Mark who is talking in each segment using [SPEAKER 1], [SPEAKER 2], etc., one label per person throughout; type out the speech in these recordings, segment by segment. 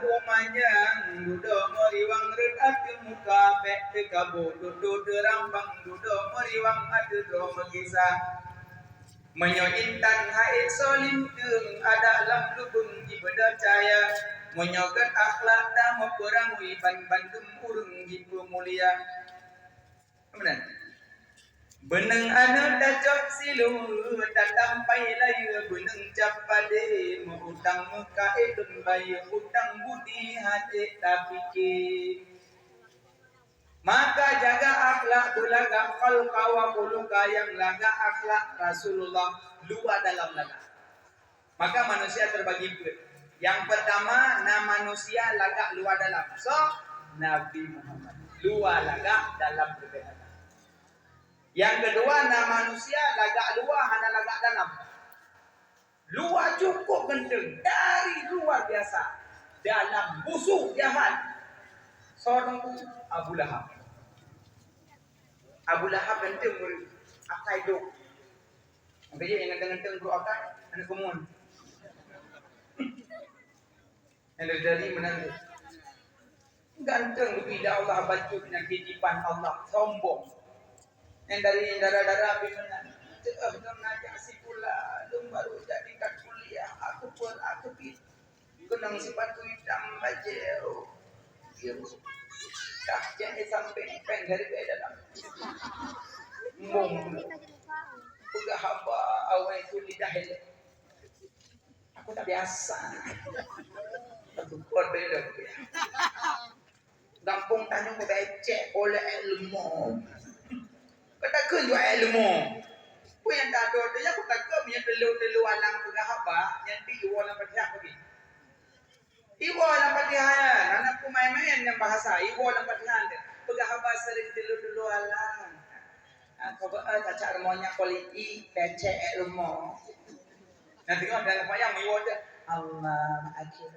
[SPEAKER 1] umanyang dudo meriwang red atu muka bek te kabu dudo derambang dudo meriwang atu do megisa menyo intan haid solim tung ada lam lubung ibadah caya menyokan akhlak dan memperangui bandum urung ibu mulia benar beneng anu dacok silu tatampai layu beneng capade mengutang muka edun bayu utang budi hati tapi maka jaga akhlak bulaga qalqawa buluka yang laga akhlak Rasulullah luar dalam laga maka manusia terbagi dua yang pertama nama manusia laga luar dalam so Nabi Muhammad luar laga dalam berbeda. Yang kedua nama manusia lagak luar hanya lagak dalam. Luar cukup gendeng dari luar biasa. Dalam busuk jahat. Seorang Abu Lahab. Abu Lahab gendeng murid. Akai duk. Makanya yang gendeng-gendeng bro akai anak kemun. Yang dari menang. Ganteng bila Allah bantu dengan titipan Allah sombong. Yang dari darah-darah bimbingan belum ngajak si pula belum baru jadi kat kuliah aku kenang sifat hitam bajau biru tak jadi sampai pen dari dalam mung uga haba awal itu lidah aku tak biasa terbuat beda gampang tanya mau becek oleh ilmu kata ke jual ilmu. Ku yang tak ada dia aku tak ke punya telu alang pegah apa yang di iwo lang patiha pergi. Iwo lang patiha anak ku main-main yang bahasa iwo lang patiha pegah apa sering telu alang. Aku tak cak remonya kualiti pecek ilmu. Nanti kan dalam payang iwo dia Allah akhir.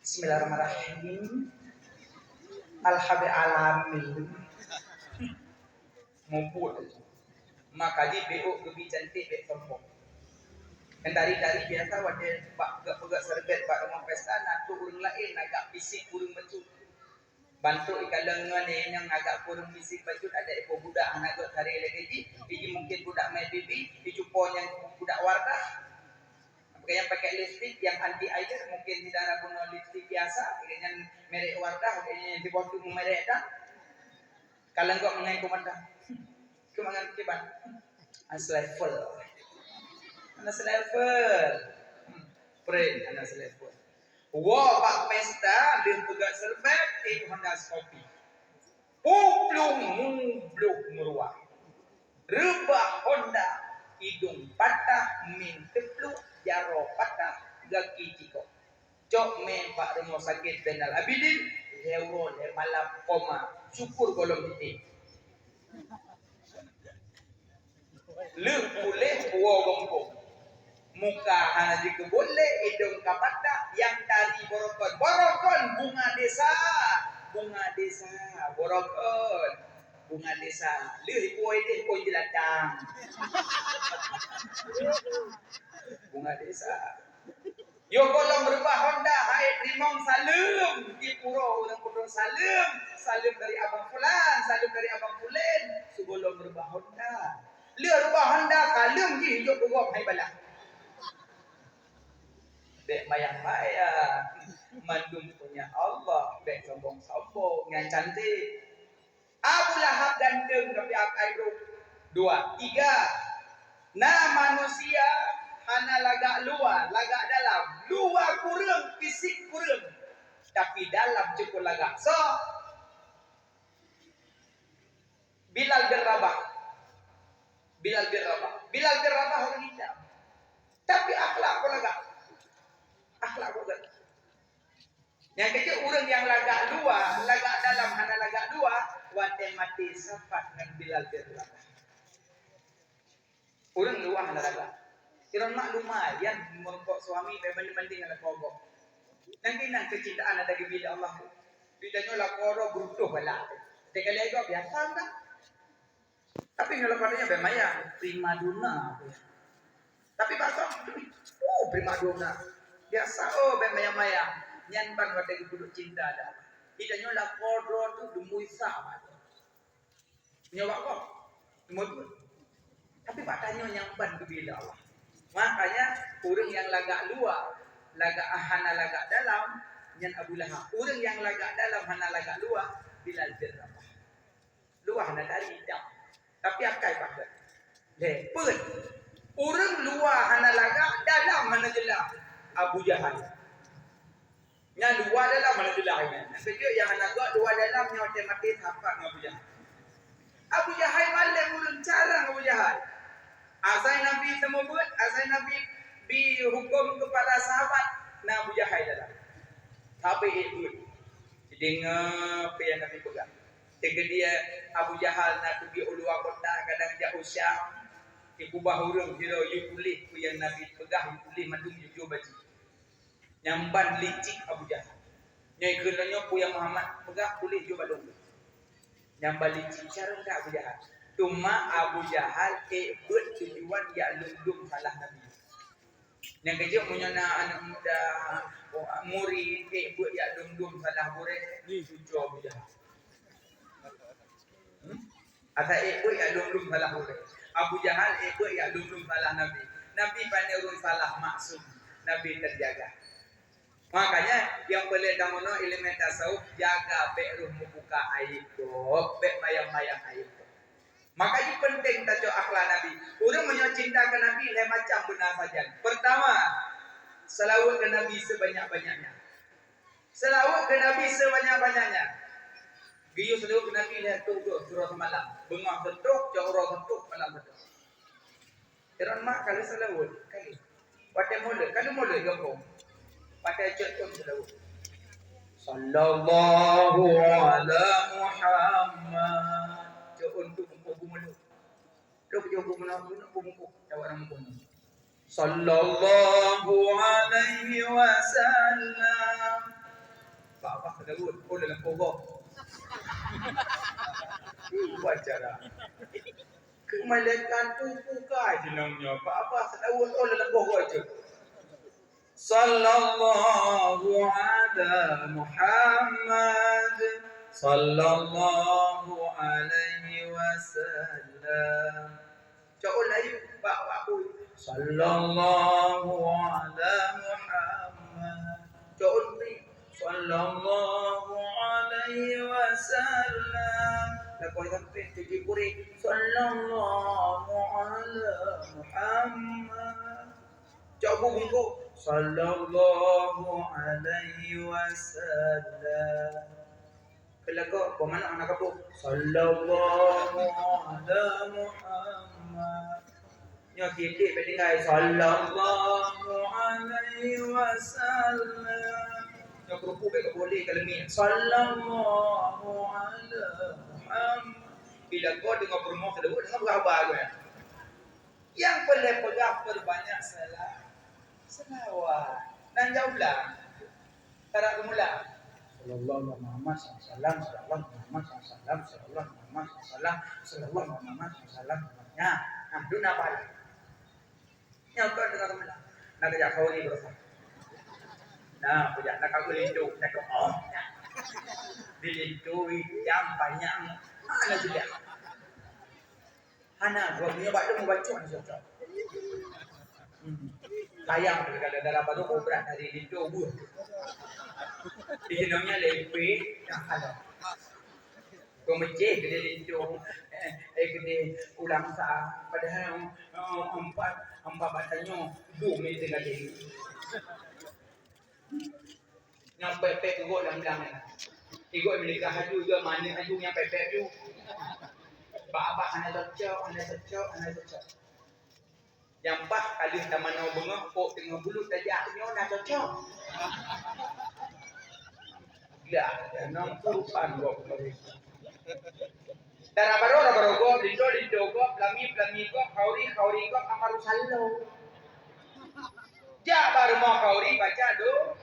[SPEAKER 1] Bismillahirrahmanirrahim. Alhamdulillah. Mumpul maka di BO lebih cantik bek sombong dan dari biasa wadah pak gak serbet pak rumah pesta nak tu urang lain agak bisik urang becut bantu ikalengan yang agak kurang bisik becut ada eko budak anak gak cari lagi biji mungkin budak main bibi dicupo yang budak warga yang pakai lipstick yang anti air mungkin di darah bunuh lipstick biasa dengan merek warga yang di bawah merek dah kalau enggak mengenai komanda kemangan kiban as level friend anas level wah pak pesta dia pegang serbet Honda kopi mubluk meruah rebah Honda hidung patah min tepluk jaro patah gaki ciko cok men pak rumah sakit Zainal Abidin hewan malam koma syukur golong titik leuh boleh buah gompong muka hana jika boleh hidung kapata yang tari borokon bunga desa borokon bunga desa leuh koi deh koi jeladang bunga desa yo golong berubah Honda hai rimong salim di puro orang puro salim dari abang fulan salim dari abang fulen sebelum berubah Honda lihat rubah Honda kalem di hidup berubah hai bala bek mayang mandum punya Allah bek sombong yang cantik Abu Lahab ganteng tapi akai dua tiga nah manusia hana lagak luar lagak dalam luar kurang fisik kurang tapi dalam cukup lagak so Bilal gerabah orang hitam tapi akhlak ko lagak yang kecil orang yang lagak luar lagak dalam hana lagak luar wate mati sifat dengan Bilal gerabah orang luar hana lagak kira mak lumayan merokok suami berbanding dengan kogok nanti nang kecintaan ada di bila Allah bidanya lah koro butuh balak sekali lagi biasa kan tapi kalau katanya bemaya primadona tapi bahasa primadona biasa bemaya nyan ban wate kudu cinta dah. Idanya lah kodro tu dumui sama. Nyawa kok. Semua. Tapi patanya yang ban bila Allah. Makanya orang yang lagak luar, lagak hana lagak dalam, nyan Abu Lahab. Orang yang lagak dalam hana lagak luar, Bilal bin Rabah. Luar hana dari jam. Tapi akai pakai. Lepun. Orang luar hana lagak, dalam hana jelas. Abu Jahal. Yang luar dalam hana jelas. Yang kedua yang hana gak luar dalam, yang otomatis hafak Abu Jahal. Abu Jahal malam ulun carang Abu Jahal. Azai Nabi semua buat, azai Nabi dihukum kepada sahabat Abu Jahal dalam. Tapi itu dengar apa yang Nabi pegang. Ketika dia Abu Jahal nak pergi uluar kota, kadang dia usah ikubah hurung kira you pulih yang Nabi pegang, you pulih mandung you baju. Nyamban licik Abu Jahal. Nyai kenanya yang Muhammad pegang pulih you balung. Nyamban licik cara tak Abu Jahal. Cuma Abu Jahal buat tujuan dia lundung salah Nabi. Yang kecil punya anak muda murid buat dia lundung salah murid ni cucu Abu Jahal. Asal buat dia lundung salah murid. Abu Jahal buat dia lundung salah Nabi. Nabi panjurun salah maksud. Nabi terjaga. Makanya yang boleh damono ilmu tasawuf jaga beruh membuka aib tu, be mayang-mayang aib. Makanya penting tajuk akhlak Nabi. Orang mencinta ke Nabi lain macam benar saja. Pertama, selawat ke Nabi sebanyak-banyaknya. Selawat ke Nabi sebanyak-banyaknya. Biu selawat ke Nabi lihat tu surah semalam. Bengah betuk, jauh betuk, malam betuk. Kira mak kalau selawat kali. Pakai mula, kalau mula gampang. Pakai contoh selawat. Sallallahu ala Muhammad. Untuk buku-buku lu buku jawab buku sallallahu alaihi wasallam apa kedua dalam pokok baca kemalakan buku kai jenengnya apa sedawat dalam pokok aja sallallahu ala Muhammad sallallahu alaihi wasallam. Jauh lagi pak aku sallallahu ala Muhammad. Jauh ni sallallahu alaihi wasallam. Lagu sampai tujuh puri sallallahu ala Muhammad. Jauh bungku sallallahu alaihi wasallam. Kelaku bermakna anak apa? Sallallahu ala Muhammad. Nya titik pendengar sallallahu alaihi wasallam. Nya kerupu ke boleh kalau ni sallallahu ala Muhammad. Bila kau dengar permoh kedua dengar berapa gue. Yang boleh pegang perbanyak selawat. Dan jauhlah. Tarak mula. Sallallahu Muhammad sallallahu sallallahu Muhammad sallallahu sallallahu Muhammad sallallahu Muhammad sallallahu ya duna balik nya kau dengar mana nak kerja kau ni berasa nah kerja nak kau lindu nak kau dilindui yang banyak mana juga hana gua punya baca membaca ni cocok sayang kalau dalam baru kau berat dari lindu buah di jenongnya lepe yang ada. Kau masjid kena lintung, kena ulang sah. Padahal empat batanya 2 minit tengah dia. Yang pepek tu dalam ni. Ikut mereka haju juga mana haju yang pepek tu. Bak anak cocok. Yang empat kali taman nak bengok, pok tengah bulu tajaknya nak cocok. Ya, 60 gua kemarin. Dan baru gua lindo gua, pelami gua, kauri gua, amaru sallo. Ja baru mau kauri baca do,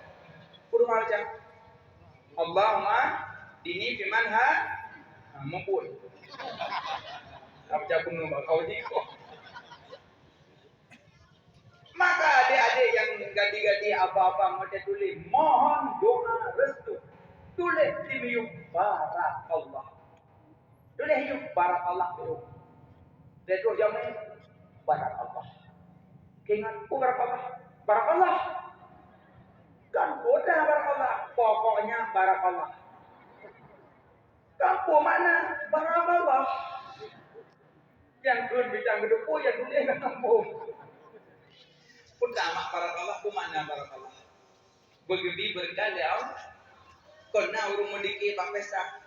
[SPEAKER 1] kudu baca. Allahumma dini firman mumpul. Baca kuno kauri gua. Maka adik-adik yang ganti-ganti apa-apa mau tulis, mohon doa hidup barakallah. Boleh hidup barakallah tu. Dia tu jamin barakallah. Ingat barakallah. Barakallah. Kan bodoh barakallah. Pokoknya barakallah. Kampung mana? Barakallah. Yang kun bidang kedepu yang dunia ke kampung. Pun sama barakallah pun mana barakallah. Begitu bergalau. Kena urung mendiki pak pesta.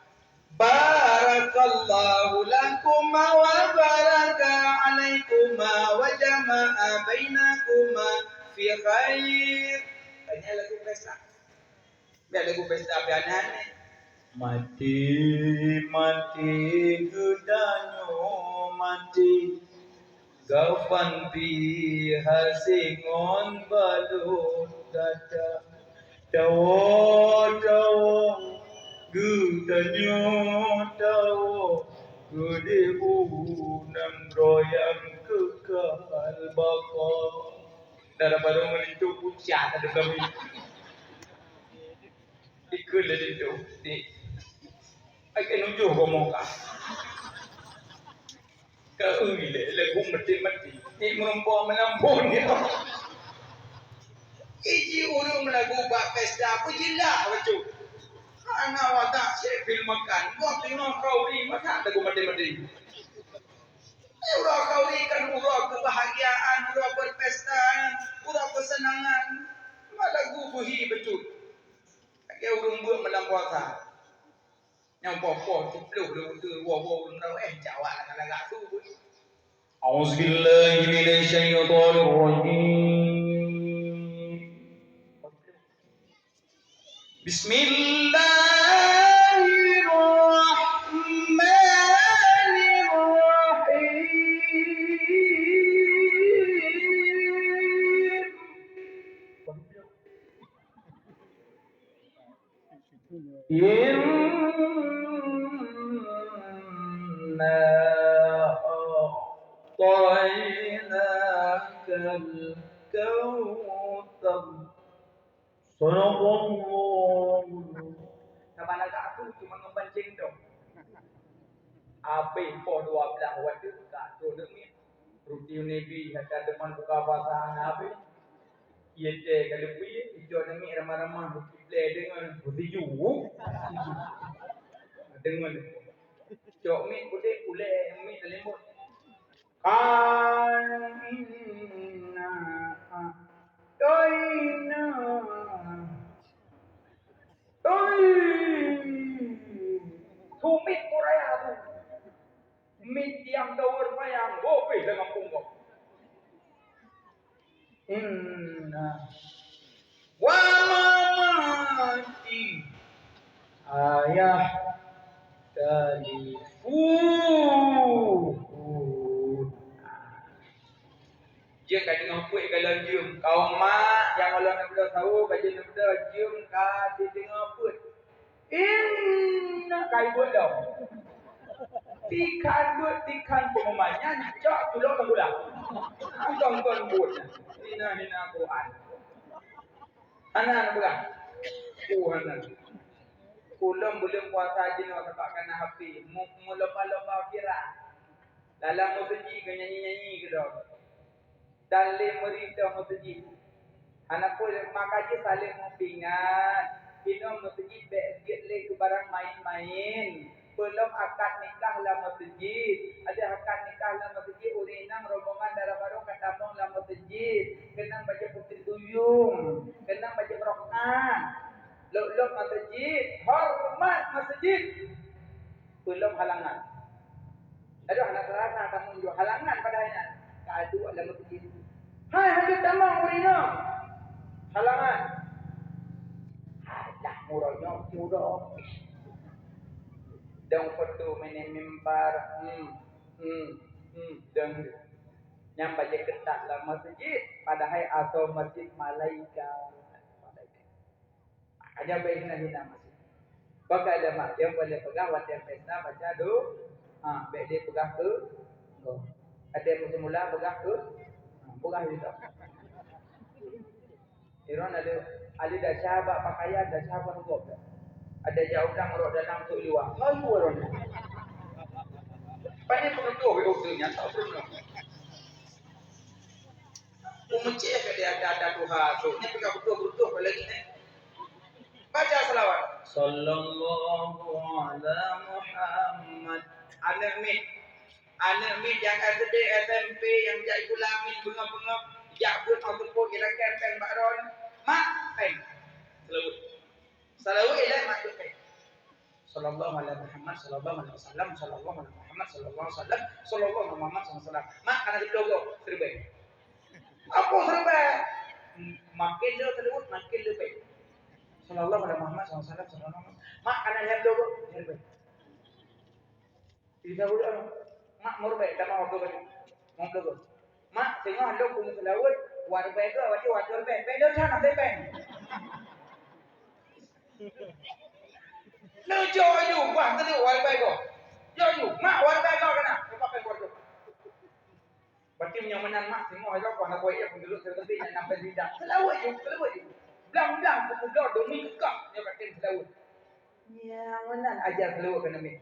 [SPEAKER 1] Barakallahu lakuma wa baraka alaikuma wa jama'a bainakuma fi khair. Tanya lagu pesta. Biar lagu pesta biar mati mati gudanyo mati gaufan pi hasingon balut dada dawo dawo gudanyo dawo gudebu nang royang kekal bako dalam barang itu pucat ada kami ikut dari itu Akan nujuh kau muka. Kau ini lagu mati. Ini menumpuk menampun dia. Iji urung lagu bak pesta pujilah baju. Anak watak saya film makan. Kau tengok kau ni makan lagu mati. Urang kau ni kan urang kebahagiaan, urang berpesta, urang kesenangan. Lagu buhi betul. Akan urung buat melampaukan. Yang pokok cepluk tu wow nang jawab agak tu. Auzubillahi minasyaitonir rajim. Inna a'tainakal kautsar. Sadaqallah. Sama agak aku cuma ngepancing dong. Abe po 12 waktu tak tu demi. Rutin Nabi kata depan buka pasangan abe. Ia je kalau pergi hijau nami ramah-ramah play dengan berseju. Dengan cok mi putih pulih mi telemut. Kaina Kaina Tumit kuraya tu. Mit yang dawar mayang gope dengan punggok. Inna wa mamati ayah telefon. Jeng kaji ngapuk kalau jeng kau mak yang Allah nak belah tahu kaji nak belah jeng kaji ngapuk. Inna kai bodoh. Tikan pengumanya cak tulok tenggulah. Angkong buat. Hina Quran. Anak bukan. Tuhan. Kulam belum puasa je nak takkan hafi. Mula-mula kira. Dalam masjid ke nyanyi-nyanyi ke dah. Dalam merita masjid. Anak pun makanya saling mempingat. Kena masjid baik le ke barang main-main. Belum akad nikah lah masjid. Ada akad nikah lah masjid. Urinang rombongan darah baru katamong lah masjid. Kena baca putri duyung. Kena baca rokan. Lok masjid. Hormat masjid. Belum halangan. Aduh anak terasa kamu juga halangan padanya. Kadu lah masjid. Hai hadir tamang urinang. Halangan. Alah murah. Dang foto main mimbar. Dang. Yang baca ketat lah masjid. Padahal atau masjid malaikat. Aja baiknya hina masjid. Baka ada mak yang boleh pegang wajah pesta baca do. Baik dia pegang ke. Ada yang semula pegang ke. Pegang itu. Iron ada dah sahabat pakaian dah sahabat hukum. Ada jauh dah merok dalam tu luar. Lalu orang. Pandai pengetua beotunya tak pernah. Umeceh ke dia ada Tuhan tu. Ni pika betul-betul lagi ni. Baca selawat. Sallallahu ala Muhammad. Anak mit yang SD, SMP, yang jadi gulamin, bengap-bengap, jakut ataupun kira kempeng bakron, mak, peng. Selawat ialah mak tu peng. Sallallahu alaihi Muhammad, sallallahu alaihi wasallam, sallallahu alaihi Muhammad, sallallahu alaihi wasallam, sallallahu alaihi Muhammad, sallallahu alaihi wasallam. Mak kana dilogo serba. Apa serba? Makin dia terus makin lebih. Sallallahu alaihi Muhammad, sallallahu alaihi wasallam. Mak kana lihat logo serba. Tidak boleh. Mak murbe dah mau tu mau tu. Mak tengok lo pun selawat warbe ke wati warbe. Bedo sana te pen. Lo joyu wah tadi warbe ko. Joyu mak warbe ko kana. Apa pen warbe. Berarti menyaman mak tengok lo kau nak buat ya pun dulu terlebih yang nampak tidak. Selawat je. Belang-belang pemuda demi kekak dia kata selawat. Ya mana ajar selawat kena ni.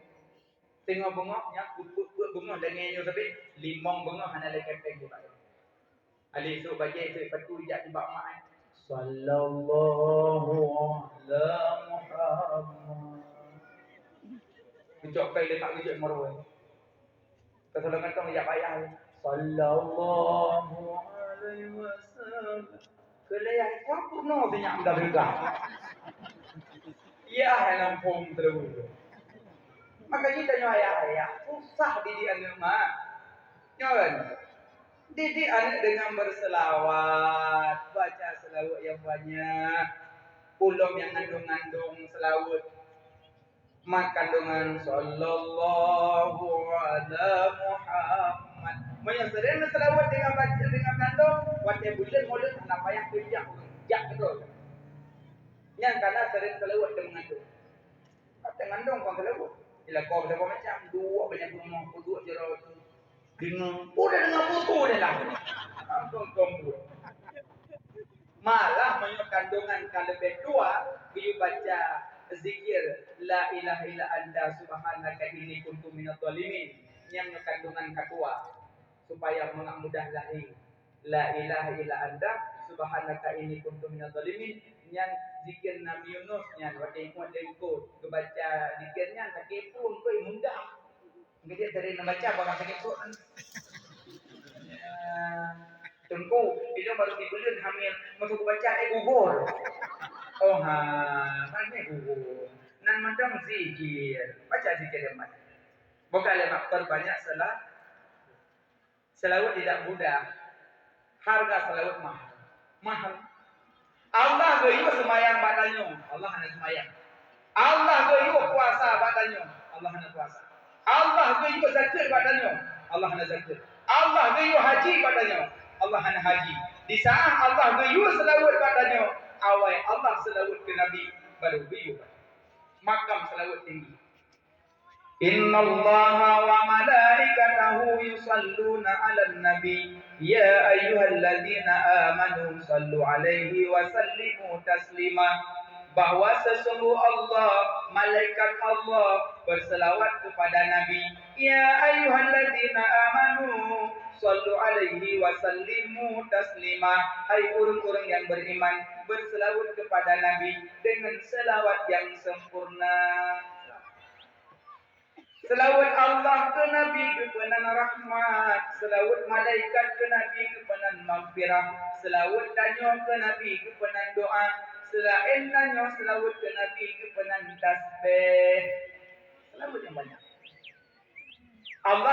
[SPEAKER 1] Tengok bengoknya, bengok dan nyanyi tapi limong bengok hanya lagi kepeng juga. Ali tu baca tu patu ijak tiba mak. Sallallahu ala Muhammad. Ucap kai letak ucap marwah. Kesolangan tu ijak ayah. Sallallahu alaihi wasallam. Kelihatan sempurna banyak dah juga. Ya halam pom terus. Maka kita ayah susah didik anak mak. Nyawan. Didik anak dengan berselawat, baca selawat yang banyak. Ulum yang ngandung-ngandung selawat. Mak kandungan sallallahu ala Muhammad. Banyak sering selawat dengan baca dengan kandung, wajah bulan mulut anak payah kerja. Jak betul. Yang karena sering selawat dengan mengandung. Dengan mengandung kau selawat. Bila kau berapa macam dua banyak rumah dua jerau tu dengan putu dia lah langsung tombol malah menyok kandungan kalau lebih tua biu baca zikir la ilaha illa anta subhanaka inni kuntu minadh dhalimin yang kandungan kedua supaya mudah lahir la ilaha illa anta subhanaka inni kuntu minadh dhalimin yang zikir Nabi Yunus yang waktu ikut lengko kebaca zikirnya sakit pun kau mudah dia dari membaca bahasa sakit pun tengku bila baru dibelun hamil masuk baca gugur oh mana gugur nan mandang zikir baca zikir yang mana bukan lemak perbanyak selawat tidak mudah harga selawat mahal Allah gayu semayang badannya, Allah hanya semayang. Allah gayu puasa badannya, Allah hanya puasa. Allah gayu zakir badannya, Allah hanya zakir. Allah gayu haji badannya, Allah hanya haji. Di saat Allah gayu selawat badannya, awal Allah selawat ke Nabi baru gayu. Makam selawat tinggi. Inna Allah wa malaikatahu yusalluna 'alan nabi ya ayyuhalladzina amanu sallu 'alaihi wa sallimu taslima bahwa sesungguh Allah malaikat Allah berselawat kepada nabi ya ayyuhalladzina amanu sallu 'alaihi wa sallimu taslima hai orang-orang yang beriman berselawat kepada nabi dengan selawat yang sempurna. Selawat Allah ke Nabi kepenan rahmat, selawat malaikat ke Nabi kepenan maghfirah, selawat danyo ke Nabi kepenan doa, selain danyo selawat ke Nabi kepenan tasbih. Selawat yang banyak. Allah